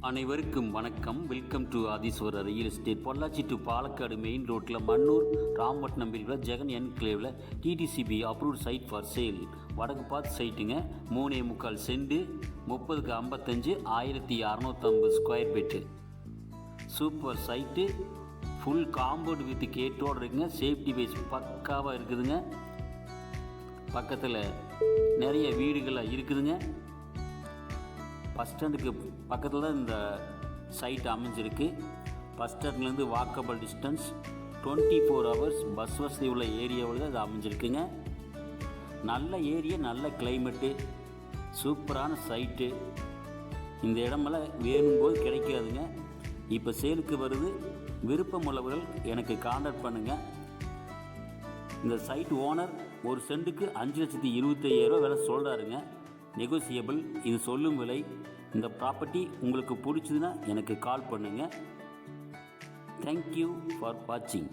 அனைவருக்கும் வணக்கம். Welcome to Aadheeswarar real estate. Pollachi to Palakkad main ரோட்டில் மன்னூர் ராம்பட்னம் பிரிவில் ஜெகன் என்க்ளேவில் DTCP approved site for sale. வடக்கு பார்த்து சைட்டுங்க. 3.25 சென்ட், 30க்கு 55, 1650 square feet. Super site. Full compound with கேட்டோடு இருக்குங்க. சேஃப்டி வைஸ் பக்காவாக இருக்குதுங்க. பக்கத்தில் நிறைய வீடுகளாக இருக்குதுங்க. பஸ் ஸ்டாண்டுக்கு பக்கத்தில் தான் இந்த சைட் அமைஞ்சிருக்கு. பஸ் ஸ்டாண்ட்லேருந்து வாக்கபிள் டிஸ்டன்ஸ், 24 ஹவர்ஸ் பஸ் வசதி உள்ள ஏரியாவில் தான் இது அமைஞ்சிருக்குங்க. நல்ல ஏரியா, நல்ல கிளைமேட்டு, சூப்பரான சைட்டு. இந்த இடமெல்லாம் வேணும்போது கிடைக்காதுங்க. இப்போ சேலுக்கு வருது. விருப்பம் உள்ளவர்கள் எனக்கு கான்டாக்ட் பண்ணுங்கள். இந்த சைட் ஓனர் ஒரு சென்ட்டுக்கு 5,25,000 விலை சொல்கிறாருங்க. நெகோசியபிள். இது சொல்லும் விலை. இந்த ப்ராப்பர்ட்டி உங்களுக்கு பிடிச்சதுன்னா எனக்கு கால் பண்ணுங்கள். தேங்க்யூ ஃபார் வாட்சிங்.